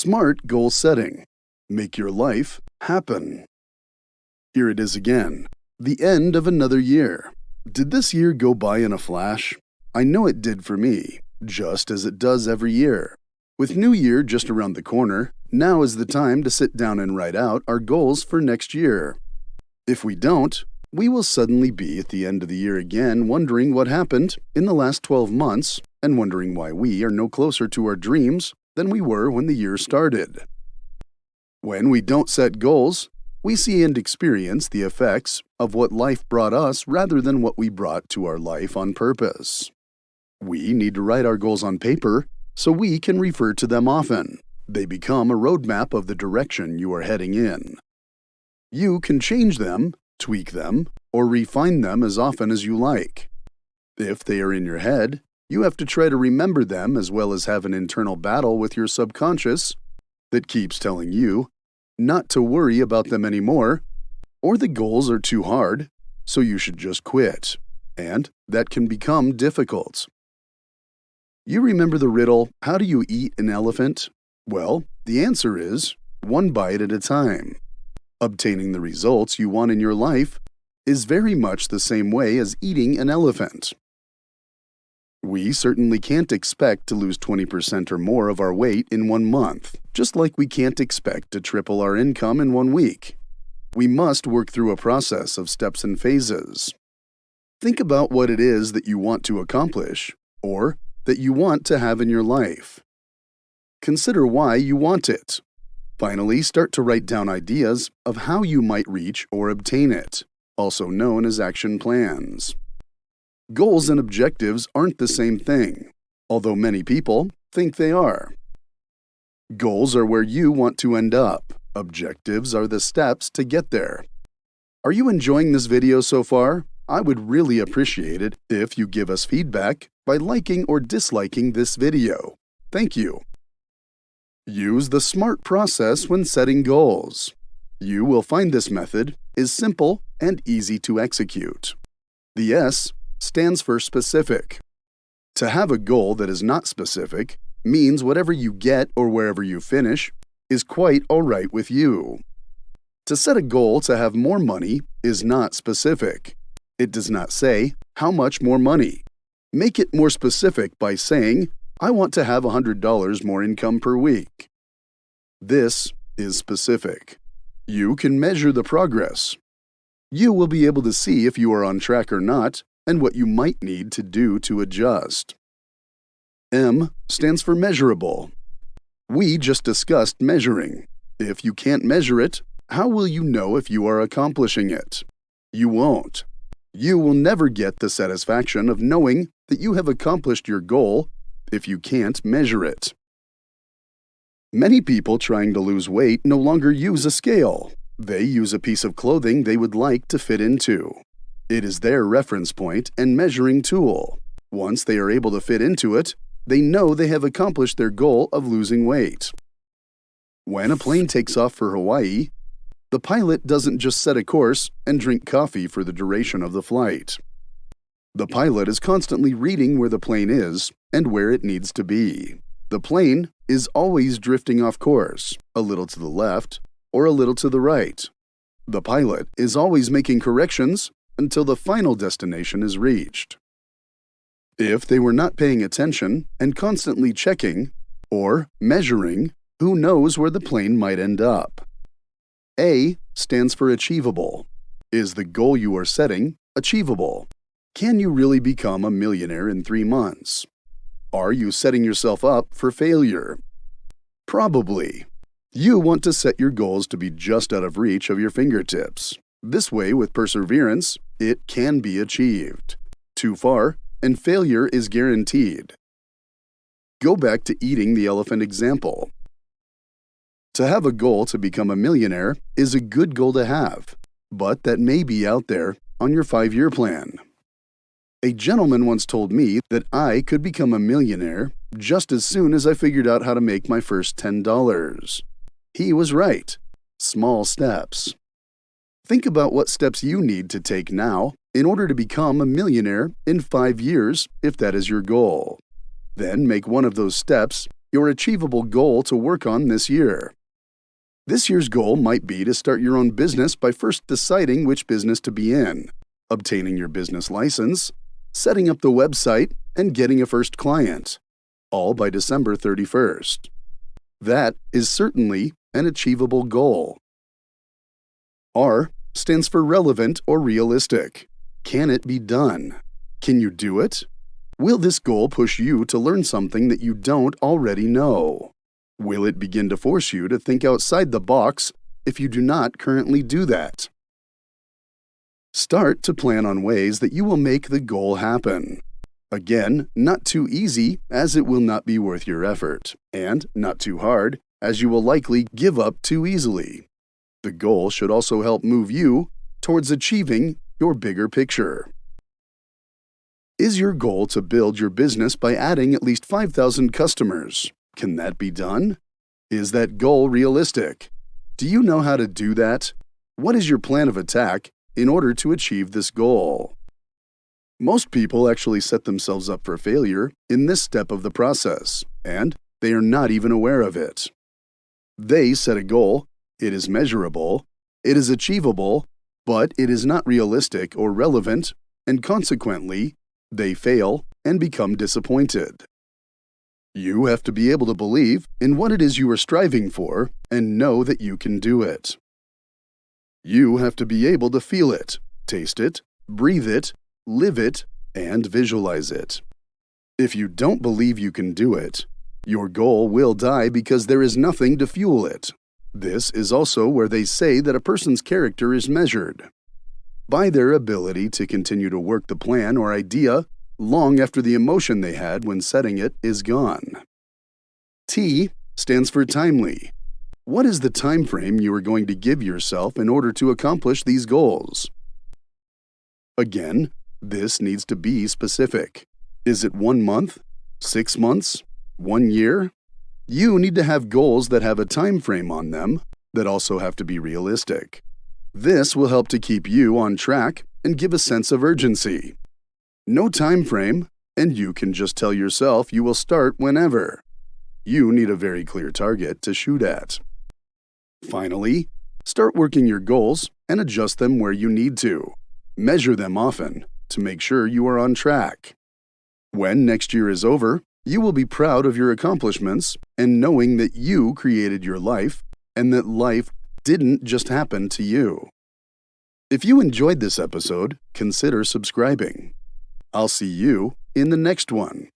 Smart goal setting. Make your life happen. Here it is again. The end of another year. Did this year go by in a flash? I know it did for me, just as it does every year. With New Year just around the corner, now is the time to sit down and write out our goals for next year. If we don't, we will suddenly be at the end of the year again wondering what happened in the last 12 months and wondering why we are no closer to our dreams than we were when the year started. When we don't set goals, we see and experience the effects of what life brought us rather than what we brought to our life on purpose. We need to write our goals on paper so we can refer to them often. They become a roadmap of the direction you are heading in. You can change them, tweak them, or refine them as often as you like. If they are in your head, you have to try to remember them as well as have an internal battle with your subconscious that keeps telling you not to worry about them anymore, or the goals are too hard, so you should just quit, and that can become difficult. You remember the riddle, how do you eat an elephant? Well, the answer is one bite at a time. Obtaining the results you want in your life is very much the same way as eating an elephant. We certainly can't expect to lose 20% or more of our weight in 1 month, just like we can't expect to triple our income in 1 week. We must work through a process of steps and phases. Think about what it is that you want to accomplish, or that you want to have in your life. Consider why you want it. Finally, start to write down ideas of how you might reach or obtain it, also known as action plans. Goals and objectives aren't the same thing, although many people think they are. Goals are where you want to end up. Objectives are the steps to get there. Are you enjoying this video so far? I would really appreciate it if you give us feedback by liking or disliking this video. Thank you. Use the SMART process when setting goals. You will find this method is simple and easy to execute. The S stands for specific. To have a goal that is not specific means whatever you get or wherever you finish is quite all right with you. To set a goal to have more money is not specific. It does not say how much more money. Make it more specific by saying, I want to have $100 more income per week. This is specific. You can measure the progress. You will be able to see if you are on track or not and what you might need to do to adjust. M stands for measurable. We just discussed measuring. If you can't measure it, how will you know if you are accomplishing it? You won't. You will never get the satisfaction of knowing that you have accomplished your goal if you can't measure it. Many people trying to lose weight no longer use a scale. They use a piece of clothing they would like to fit into. It is their reference point and measuring tool. Once they are able to fit into it, they know they have accomplished their goal of losing weight. When a plane takes off for Hawaii, the pilot doesn't just set a course and drink coffee for the duration of the flight. The pilot is constantly reading where the plane is and where it needs to be. The plane is always drifting off course, a little to the left or a little to the right. The pilot is always making corrections until the final destination is reached. If they were not paying attention and constantly checking or measuring, who knows where the plane might end up? A stands for achievable. Is the goal you are setting achievable? Can you really become a millionaire in 3 months? Are you setting yourself up for failure? Probably. You want to set your goals to be just out of reach of your fingertips. This way, with perseverance, it can be achieved. Too far, and failure is guaranteed. Go back to eating the elephant example. To have a goal to become a millionaire is a good goal to have, but that may be out there on your 5-year plan. A gentleman once told me that I could become a millionaire just as soon as I figured out how to make my first $10. He was right. Small steps. Think about what steps you need to take now in order to become a millionaire in 5 years if that is your goal. Then make one of those steps your achievable goal to work on this year. This year's goal might be to start your own business by first deciding which business to be in, obtaining your business license, setting up the website, and getting a first client, all by December 31st. That is certainly an achievable goal. R stands for relevant or realistic. Can it be done? Can you do it? Will this goal push you to learn something that you don't already know? Will it begin to force you to think outside the box if you do not currently do that? Start to plan on ways that you will make the goal happen. Again, not too easy, as it will not be worth your effort, and not too hard, as you will likely give up too easily. The goal should also help move you towards achieving your bigger picture. Is your goal to build your business by adding at least 5,000 customers? Can that be done? Is that goal realistic? Do you know how to do that? What is your plan of attack in order to achieve this goal? Most people actually set themselves up for failure in this step of the process, and they are not even aware of it. They set a goal, it is measurable, it is achievable, but it is not realistic or relevant, and consequently, they fail and become disappointed. You have to be able to believe in what it is you are striving for and know that you can do it. You have to be able to feel it, taste it, breathe it, live it, and visualize it. If you don't believe you can do it, your goal will die because there is nothing to fuel it. This is also where they say that a person's character is measured by their ability to continue to work the plan or idea long after the emotion they had when setting it is gone. T stands for timely. What is the time frame you are going to give yourself in order to accomplish these goals? Again, this needs to be specific. Is it 1 month, 6 months, 1 year? You need to have goals that have a time frame on them that also have to be realistic. This will help to keep you on track and give a sense of urgency. No time frame, and you can just tell yourself you will start whenever. You need a very clear target to shoot at. Finally, start working your goals and adjust them where you need to. Measure them often to make sure you are on track. When next year is over, you will be proud of your accomplishments and knowing that you created your life and that life didn't just happen to you. If you enjoyed this episode, consider subscribing. I'll see you in the next one.